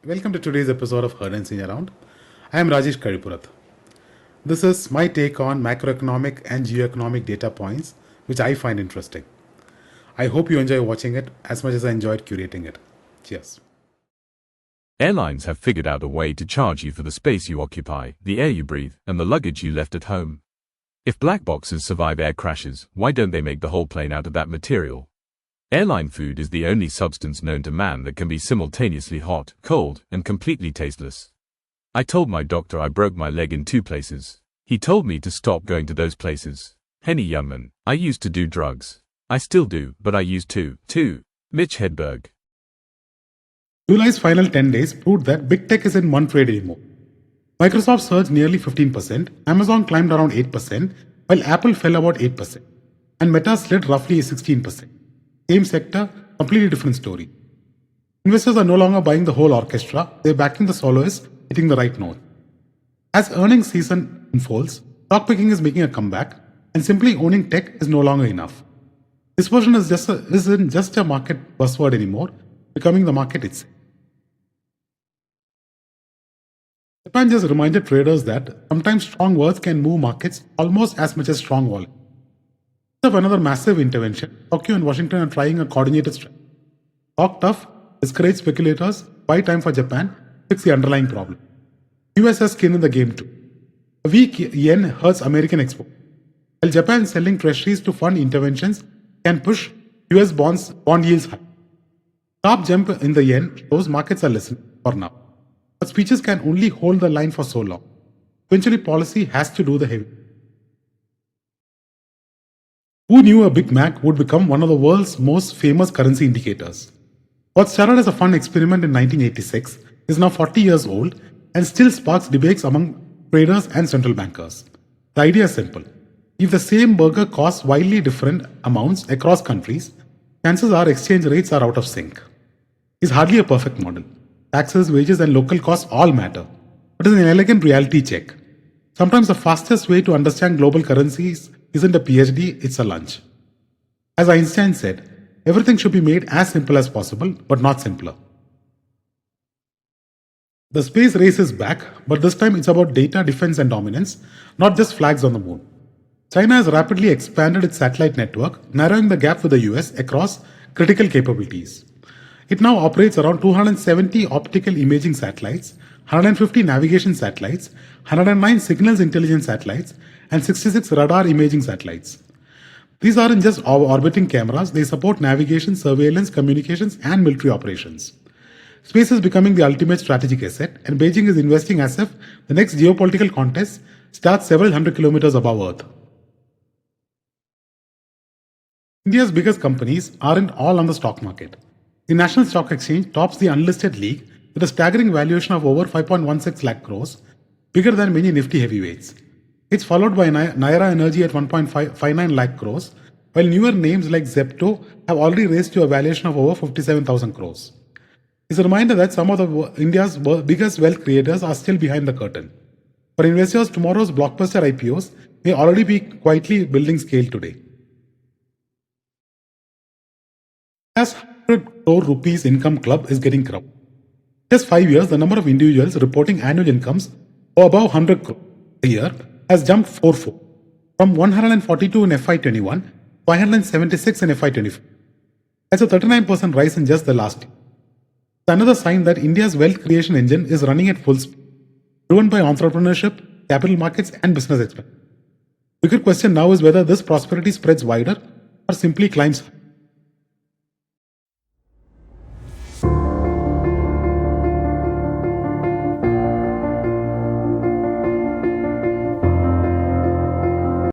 Welcome to today's episode of Heard and Seen Around. I am Rajesh Karipurath. This is my take on macroeconomic and geoeconomic data points, which I find interesting. I hope you enjoy watching it as much as I enjoyed curating it. Cheers. Airlines have figured out a way to charge you for the space you occupy, the air you breathe, and the luggage you left at home. If black boxes survive air crashes, why don't they make the whole plane out of that material? Airline food is the only substance known to man that can be simultaneously hot, cold, and completely tasteless. I told my doctor I broke my leg in 2 places. He told me to stop going to those places. Henny Youngman, I used to do drugs. I still do, but I used to, too. Mitch Hedberg. July's final 10 days proved that big tech isn't one trade anymore. Microsoft surged nearly 15%, Amazon climbed around 8%, while Apple fell about 8%, and Meta slid roughly 16%. Same sector, completely different story. Investors are no longer buying the whole orchestra, they're backing the soloist, hitting the right note. As earnings season unfolds, stock picking is making a comeback, and simply owning tech is no longer enough. Dispersion isn't just a market buzzword anymore, becoming the market itself. Japan just reminded traders that sometimes strong words can move markets almost as much as strong volume. Of another massive intervention, Tokyo and Washington are trying a coordinated strategy. Talk tough, discourage speculators, buy time for Japan, fix the underlying problem. US has skin in the game too. A weak yen hurts American exports, while Japan selling treasuries to fund interventions can push US bond yields high. Sharp jump in the yen shows markets are listening for now. But speeches can only hold the line for so long. Eventually policy has to do the heavy. Who knew a Big Mac would become one of the world's most famous currency indicators? What started as a fun experiment in 1986 is now 40 years old and still sparks debates among traders and central bankers. The idea is simple. If the same burger costs wildly different amounts across countries, chances are exchange rates are out of sync. It's hardly a perfect model. Taxes, wages, and local costs all matter. But it's an elegant reality check. Sometimes the fastest way to understand global currencies isn't a PhD, it's a lunch. As Einstein said, everything should be made as simple as possible, but not simpler. The space race is back, but this time it's about data, defense, and dominance, not just flags on the moon. China has rapidly expanded its satellite network, narrowing the gap with the US across critical capabilities. It now operates around 270 optical imaging satellites, 150 navigation satellites, 109 signals intelligence satellites, and 66 radar imaging satellites. These aren't just orbiting cameras, they support navigation, surveillance, communications, and military operations. Space is becoming the ultimate strategic asset, and Beijing is investing as if the next geopolitical contest starts several hundred kilometers above Earth. India's biggest companies aren't all on the stock market. The National Stock Exchange tops the unlisted league with a staggering valuation of over 5.16 lakh crores, bigger than many nifty heavyweights. It's followed by Naira Energy at 1.59 lakh crores, while newer names like Zepto have already raised to a valuation of over 57,000 crores. It's a reminder that some of India's biggest wealth creators are still behind the curtain. For investors, tomorrow's blockbuster IPOs may already be quietly building scale today. As 100 crore rupees income club is getting crowded. In just 5 years, the number of individuals reporting annual incomes above 100 crore a year has jumped 4-fold, from 142 in FY21 to 576 in FY24. That's a 39% rise in just the last year. It's another sign that India's wealth creation engine is running at full speed, driven by entrepreneurship, capital markets, and business expansion. The bigger question now is whether this prosperity spreads wider or simply climbs higher.